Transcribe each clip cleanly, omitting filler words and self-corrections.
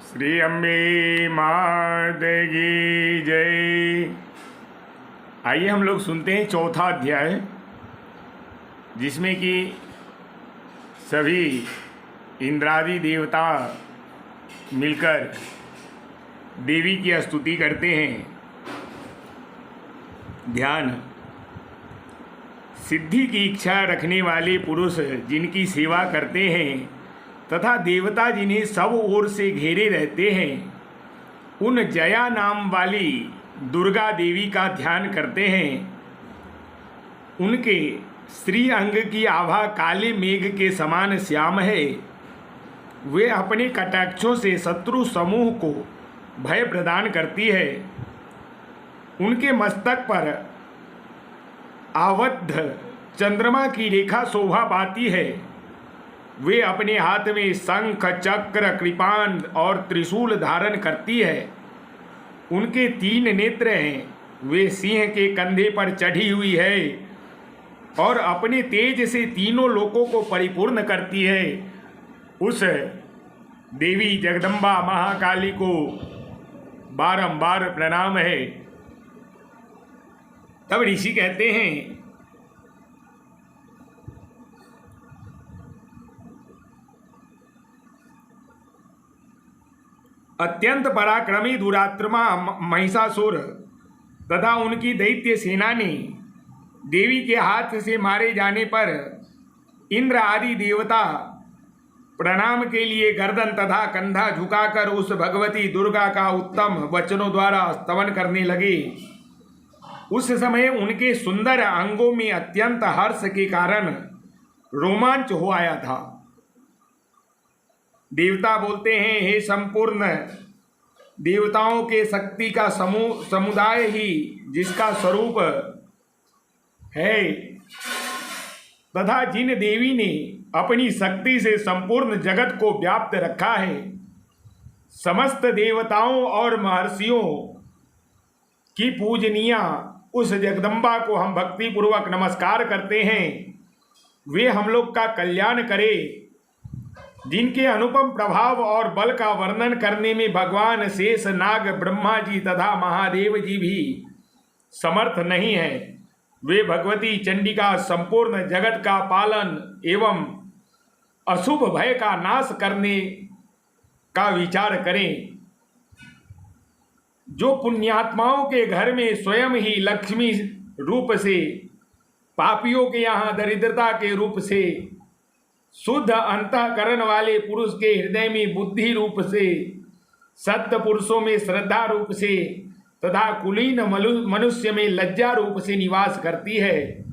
श्री अम्बे मात की जय। आइए हम लोग सुनते हैं चौथा अध्याय, जिसमें कि सभी इंद्रादि देवता मिलकर देवी की स्तुति करते हैं। ध्यान। सिद्धि की इच्छा रखने वाले पुरुष जिनकी सेवा करते हैं तथा देवता जिन्हें सब ओर से घेरे रहते हैं, उन जया नाम वाली दुर्गा देवी का ध्यान करते हैं। उनके श्री अंग की आभा काले मेघ के समान श्याम है। वे अपने कटाक्षों से शत्रु समूह को भय प्रदान करती है। उनके मस्तक पर आवद्ध चंद्रमा की रेखा शोभा पाती है। वे अपने हाथ में शंख, चक्र, कृपाण और त्रिशूल धारण करती है। उनके 3 नेत्र हैं। वे सिंह के कंधे पर चढ़ी हुई है और अपने तेज से तीनों लोकों को परिपूर्ण करती है। उस देवी जगदम्बा महाकाली को बारंबार प्रणाम है। तब ऋषि कहते हैं, अत्यंत पराक्रमी दुरात्मा महिषासुर तथा उनकी दैत्य सेना ने देवी के हाथ से मारे जाने पर इंद्र आदि देवता प्रणाम के लिए गर्दन तथा कंधा झुकाकर उस भगवती दुर्गा का उत्तम वचनों द्वारा स्तवन करने लगे। उस समय उनके सुंदर अंगों में अत्यंत हर्ष के कारण रोमांच हो आया था। देवता बोलते हैं, हे संपूर्ण देवताओं के शक्ति का समुदाय ही जिसका स्वरूप है तथा जिन देवी ने अपनी शक्ति से संपूर्ण जगत को व्याप्त रखा है, समस्त देवताओं और महर्षियों की पूजनीय उस जगदम्बा को हम भक्ति पूर्वक नमस्कार करते हैं। वे हम लोग का कल्याण करे। जिनके अनुपम प्रभाव और बल का वर्णन करने में भगवान शेष नाग, ब्रह्मा जी तथा महादेव जी भी समर्थ नहीं है, वे भगवती चंडिका संपूर्ण जगत का पालन एवं अशुभ भय का नाश करने का विचार करें। जो पुण्यात्माओं के घर में स्वयं ही लक्ष्मी रूप से, पापियों के यहाँ दरिद्रता के रूप से, शुद्ध अंतःकरण वाले पुरुष के हृदय में बुद्धि रूप से, सत्य पुरुषों में श्रद्धा रूप से तथा कुलीन मनुष्य में लज्जा रूप से निवास करती है,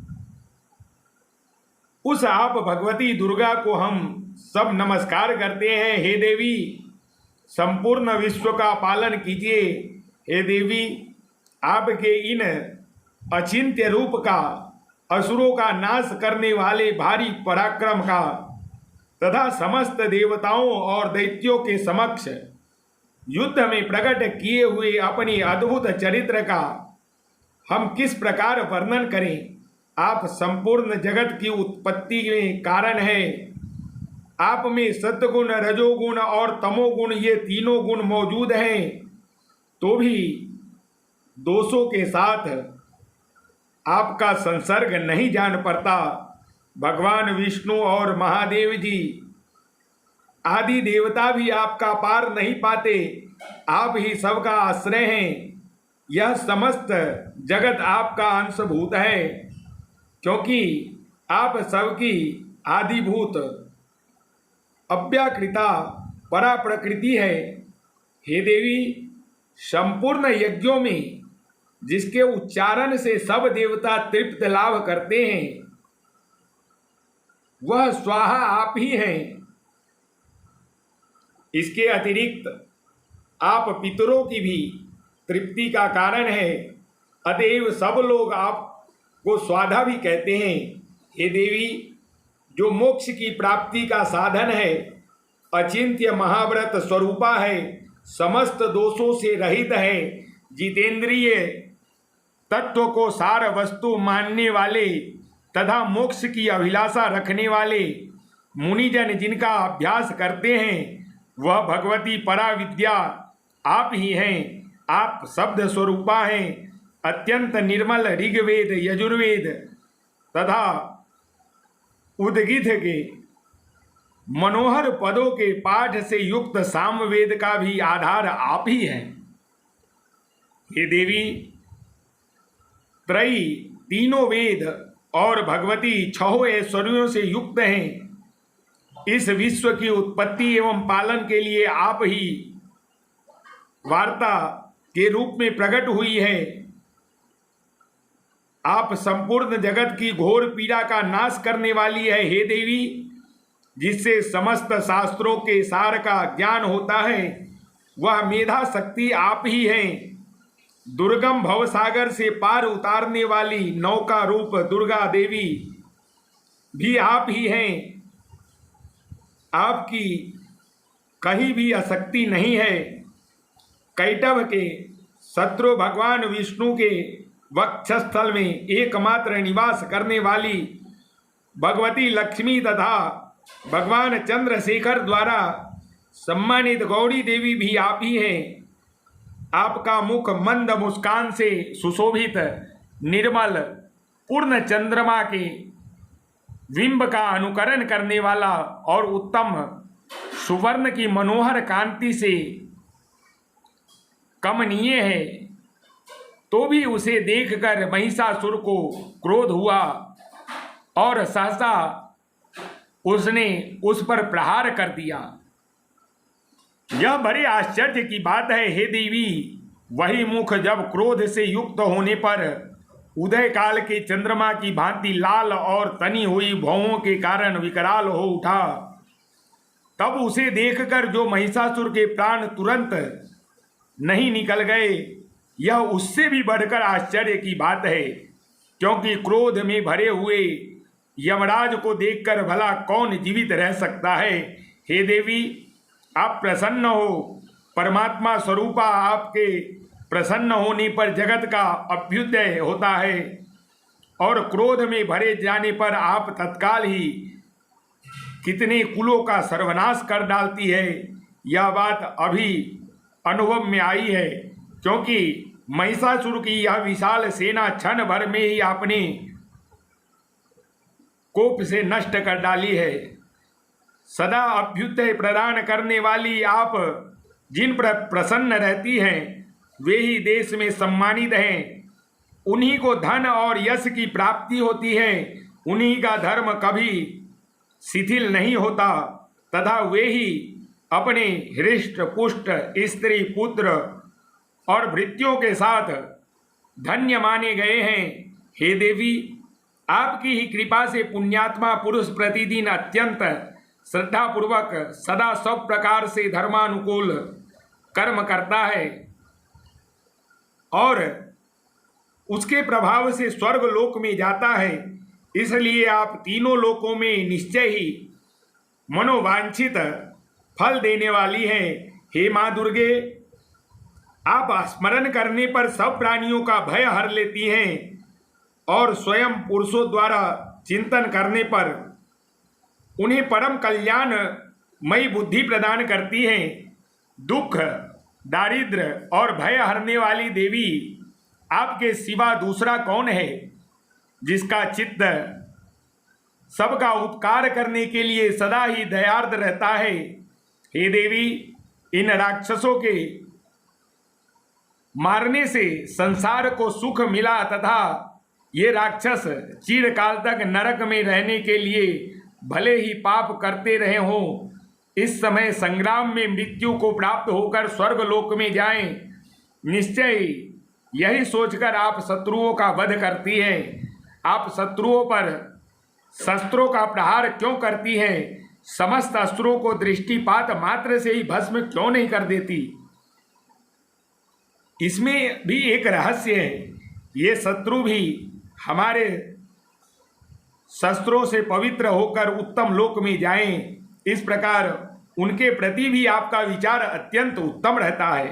उस आप भगवती दुर्गा को हम सब नमस्कार करते हैं। हे देवी, संपूर्ण विश्व का पालन कीजिए। हे देवी, आपके इन अचिंत्य रूप का, असुरों का नाश करने वाले भारी पराक्रम का तथा समस्त देवताओं और दैत्यों के समक्ष युद्ध में प्रकट किए हुए अपनी अद्भुत चरित्र का हम किस प्रकार वर्णन करें। आप संपूर्ण जगत की उत्पत्ति में कारण है। आप में सत्वगुण, रजोगुण और तमोगुण, ये तीनों गुण मौजूद हैं, तो भी दोषों के साथ आपका संसर्ग नहीं जान पड़ता। भगवान विष्णु और महादेव जी आदि देवता भी आपका पार नहीं पाते। आप ही सबका आश्रय हैं। यह समस्त जगत आपका अंशभूत है, क्योंकि आप सबकी आदिभूत अव्याकृता परा प्रकृति है। हे देवी, संपूर्ण यज्ञों में जिसके उच्चारण से सब देवता तृप्त लाभ करते हैं, वह स्वाहा आप ही हैं। इसके अतिरिक्त आप पितरों की भी तृप्ति का कारण है, अतएव सब लोग आपको स्वाधा भी कहते हैं। हे देवी, जो मोक्ष की प्राप्ति का साधन है, अचिंत्य महाव्रत स्वरूपा है, समस्त दोषों से रहित है, जितेंद्रिय तत्व को सार वस्तु मानने वाले तथा मोक्ष की अभिलाषा रखने वाले मुनिजन जिनका अभ्यास करते हैं, वह भगवती पराविद्या आप ही हैं। आप शब्द स्वरूपा हैं। अत्यंत निर्मल ऋग्वेद, यजुर्वेद तथा उद्गीत के मनोहर पदों के पाठ से युक्त सामवेद का भी आधार आप ही हैं। हे देवी, त्रयी तीनों वेद और भगवती छहों ऐश्वर्यों से युक्त हैं। इस विश्व की उत्पत्ति एवं पालन के लिए आप ही वार्ता के रूप में प्रकट हुई है। आप संपूर्ण जगत की घोर पीड़ा का नाश करने वाली है। हे देवी, जिससे समस्त शास्त्रों के सार का ज्ञान होता है, वह मेधा शक्ति आप ही हैं। दुर्गम भवसागर से पार उतारने वाली नौका रूप दुर्गा देवी भी आप ही हैं। आपकी कहीं भी आसक्ति नहीं है। कैटभ के शत्रु भगवान विष्णु के वक्षस्थल में एकमात्र निवास करने वाली भगवती लक्ष्मी तथा भगवान चंद्रशेखर द्वारा सम्मानित गौरी देवी भी आप ही हैं। आपका मुख मंद मुस्कान से सुशोभित, निर्मल पूर्ण चंद्रमा के बिंब का अनुकरण करने वाला और उत्तम सुवर्ण की मनोहर कांति से कमनीय है। तो भी उसे देखकर महिषासुर को क्रोध हुआ और सहसा उसने उस पर प्रहार कर दिया। यह बड़े आश्चर्य की बात है हे देवी, वही मुख जब क्रोध से युक्त होने पर उदय काल के चंद्रमा की भांति लाल और तनी हुई भौहों के कारण विकराल हो उठा, तब उसे देखकर जो महिषासुर के प्राण तुरंत नहीं निकल गए, यह उससे भी बढ़कर आश्चर्य की बात है। क्योंकि क्रोध में भरे हुए यमराज को देखकर भला कौन जीवित रह सकता है। हे देवी, आप प्रसन्न हो। परमात्मा स्वरूपा आपके प्रसन्न होने पर जगत का अभ्युदय होता है और क्रोध में भरे जाने पर आप तत्काल ही कितने कुलों का सर्वनाश कर डालती है। यह बात अभी अनुभव में आई है, क्योंकि महिषासुर की यह विशाल सेना क्षण भर में ही आपने कोप से नष्ट कर डाली है। सदा अभ्युदय प्रदान करने वाली आप जिन पर प्रसन्न रहती हैं, वे ही देश में सम्मानित हैं। उन्हीं को धन और यश की प्राप्ति होती है। उन्हीं का धर्म कभी शिथिल नहीं होता तथा वे ही अपने हृष्ट पुष्ट स्त्री पुत्र और भृत्यों के साथ धन्य माने गए हैं। हे देवी, आपकी ही कृपा से पुण्यात्मा पुरुष प्रतिदिन अत्यंत श्रद्धापूर्वक सदा सब प्रकार से धर्मानुकूल कर्म करता है और उसके प्रभाव से स्वर्ग लोक में जाता है। इसलिए आप तीनों लोकों में निश्चय ही मनोवांछित फल देने वाली हैं। हे माँ दुर्गे, आप स्मरण करने पर सब प्राणियों का भय हर लेती हैं और स्वयं पुरुषों द्वारा चिंतन करने पर उन्हें परम कल्याणमयी बुद्धि प्रदान करती हैं। दुख, दारिद्र्य और भय हरने वाली देवी, आपके सिवा दूसरा कौन है जिसका चित्त सबका उपकार करने के लिए सदा ही दयार्द रहता है। हे देवी, इन राक्षसों के मारने से संसार को सुख मिला तथा ये राक्षस चिरकाल तक नरक में रहने के लिए भले ही पाप करते रहे हों, इस समय संग्राम में मृत्यु को प्राप्त होकर स्वर्गलोक में जाएं। निश्चय यही सोचकर आप शत्रुओं का वध करती हैं। आप शत्रुओं पर शस्त्रों का प्रहार क्यों करती हैं? समस्त अस्त्रों को दृष्टिपात मात्र से ही भस्म क्यों नहीं कर देती? इसमें भी एक रहस्य है। ये शत्रु भी हमारे शस्त्रों से पवित्र होकर उत्तम लोक में जाएं। इस प्रकार उनके प्रति भी आपका विचार अत्यंत उत्तम रहता है।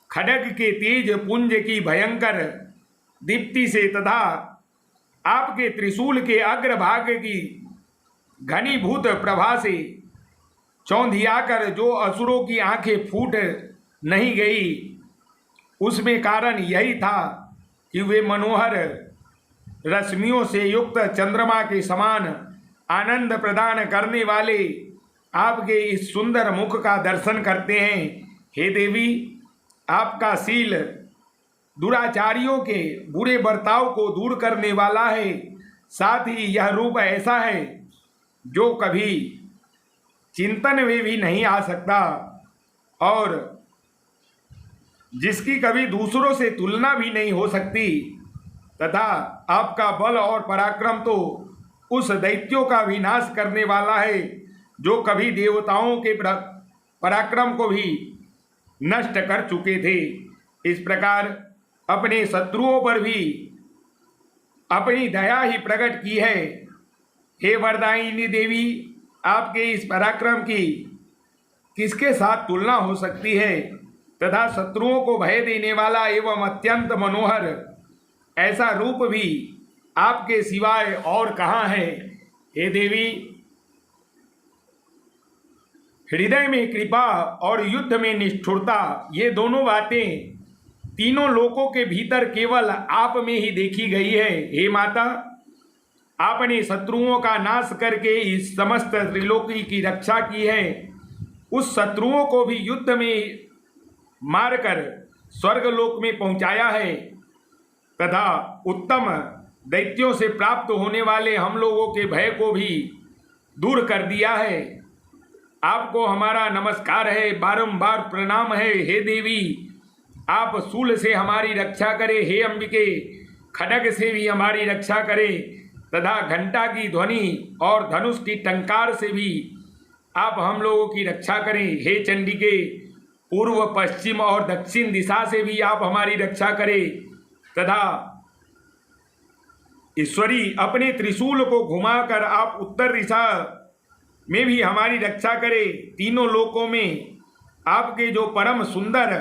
खड्ग के तेज पुंज की भयंकर दीप्ति से तथा आपके त्रिशूल के अग्रभाग की घनीभूत प्रभा से चौंधियाकर जो असुरों की आंखें फूट नहीं गई, उसमें कारण यही था कि वे मनोहर रश्मियों से युक्त चंद्रमा के समान आनंद प्रदान करने वाले आपके इस सुंदर मुख का दर्शन करते हैं। हे देवी, आपका शील दुराचारियों के बुरे बर्ताव को दूर करने वाला है। साथ ही यह रूप ऐसा है जो कभी चिंतन में भी नहीं आ सकता और जिसकी कभी दूसरों से तुलना भी नहीं हो सकती, तथा आपका बल और पराक्रम तो उस दैत्यों का विनाश करने वाला है जो कभी देवताओं के पराक्रम को भी नष्ट कर चुके थे। इस प्रकार अपने शत्रुओं पर भी अपनी दया ही प्रकट की है। हे वरदायिनी देवी, आपके इस पराक्रम की किसके साथ तुलना हो सकती है, तथा शत्रुओं को भय देने वाला एवं अत्यंत मनोहर ऐसा रूप भी आपके सिवाय और कहाँ है। हे देवी, हृदय में कृपा और युद्ध में निष्ठुरता, ये दोनों बातें तीनों लोकों के भीतर केवल आप में ही देखी गई है। हे माता, आपने शत्रुओं का नाश करके इस समस्त त्रिलोकी की रक्षा की है। उस शत्रुओं को भी युद्ध में मारकर स्वर्गलोक में पहुंचाया है तथा उत्तम दैत्यों से प्राप्त होने वाले हम लोगों के भय को भी दूर कर दिया है। आपको हमारा नमस्कार है, बारंबार प्रणाम है। हे देवी, आप शूल से हमारी रक्षा करें। हे अंबिके, खड्ग से भी हमारी रक्षा करें तथा घंटा की ध्वनि और धनुष की टंकार से भी आप हम लोगों की रक्षा करें। हे चंडिके, पूर्व पश्चिम और दक्षिण दिशा से भी आप हमारी रक्षा करें तथा ईश्वरी, अपने त्रिशूल को घुमाकर आप उत्तर दिशा में भी हमारी रक्षा करें। तीनों लोकों में आपके जो परम सुंदर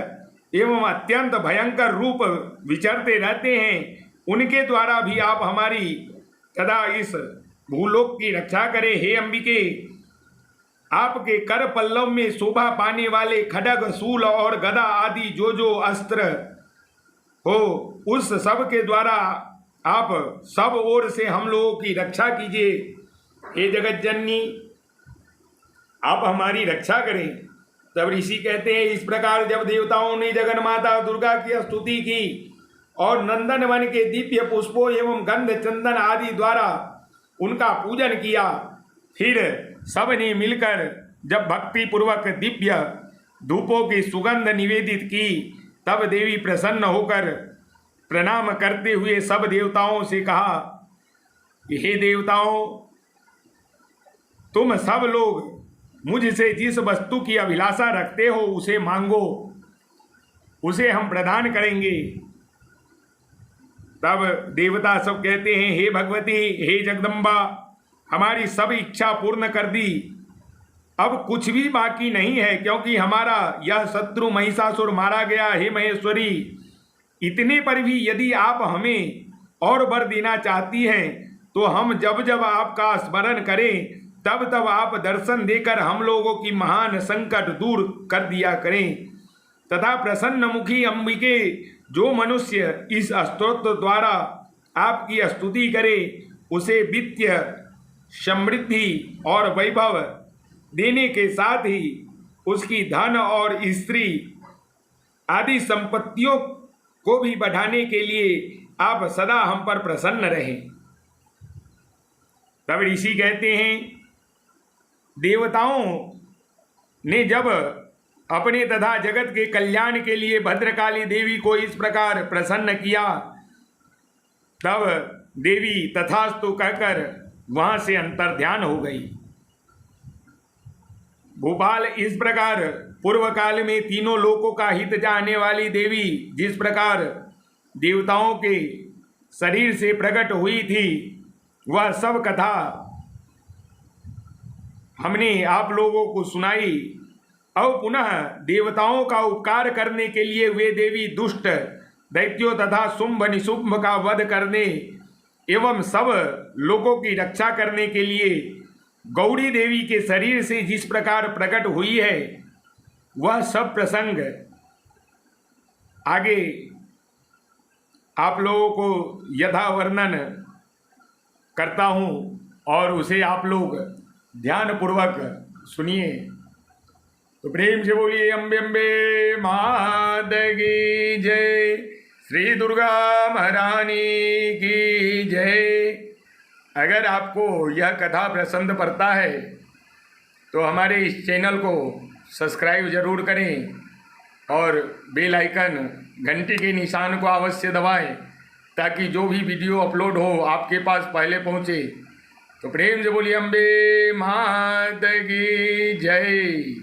एवं अत्यंत भयंकर रूप विचरते रहते हैं, उनके द्वारा भी आप हमारी तथा इस भूलोक की रक्षा करें। हे अंबिके, आपके कर पल्लव में शोभा पाने वाले खड्ग, शूल और गदा आदि जो अस्त्र हो, उस सब के द्वारा आप सब ओर से हम लोगों की रक्षा कीजिए। हे जगत जननी, आप हमारी रक्षा करें। तब ऋषि कहते हैं, इस प्रकार जब देवताओं ने जगन माता दुर्गा की स्तुति की और नंदन वन के दिव्य पुष्पों एवं गंध चंदन आदि द्वारा उनका पूजन किया, फिर सबने मिलकर जब भक्ति पूर्वक दिव्य धूपों की सुगंध निवेदित की, तब देवी प्रसन्न होकर प्रणाम करते हुए सब देवताओं से कहा कि हे देवताओं, तुम सब लोग मुझसे जिस वस्तु की अभिलाषा रखते हो उसे मांगो, उसे हम प्रदान करेंगे। तब देवता सब कहते हैं, हे भगवती, हे जगदम्बा, हमारी सब इच्छा पूर्ण कर दी। अब कुछ भी बाकी नहीं है, क्योंकि हमारा यह शत्रु महिषासुर मारा गया। हे महेश्वरी, इतने पर भी यदि आप हमें और वर देना चाहती हैं तो हम जब जब आपका स्मरण करें तब तब आप दर्शन देकर हम लोगों की महान संकट दूर कर दिया करें। तथा प्रसन्न मुखी अंबिके, जो मनुष्य इस स्तोत्र द्वारा आपकी स्तुति करे, उसे वित्तीय समृद्धि और वैभव देने के साथ ही उसकी धन और स्त्री आदि संपत्तियों को भी बढ़ाने के लिए आप सदा हम पर प्रसन्न रहें। तब ऋषि कहते हैं, देवताओं ने जब अपने तथा जगत के कल्याण के लिए भद्रकाली देवी को इस प्रकार प्रसन्न किया, तब देवी तथास्तु कहकर वहां से अंतर्ध्यान हो गई। भूपाल, इस प्रकार पूर्व काल में तीनों लोकों का हित जानने वाली देवी जिस प्रकार देवताओं के शरीर से प्रकट हुई थी, वह सब कथा हमने आप लोगों को सुनाई। और पुनः देवताओं का उपकार करने के लिए वे देवी दुष्ट दैत्यों तथा शुंभ निशुंभ का वध करने एवं सब लोगों की रक्षा करने के लिए गौरी देवी के शरीर से जिस प्रकार प्रकट हुई है वह सब प्रसंग आगे आप लोगों को यथा वर्णन करता हूँ और उसे आप लोग ध्यानपूर्वक सुनिए। तो प्रेम से बोलिए अम्बे अम्बे मात की जय, श्री दुर्गा महारानी की जय। अगर आपको यह कथा पसंद पड़ता है तो हमारे इस चैनल को सब्सक्राइब जरूर करें और बेल आइकन घंटी के निशान को अवश्य दबाएं ताकि जो भी वीडियो अपलोड हो आपके पास पहले पहुंचे। तो प्रेम से बोलिए अम्बे मात की जय।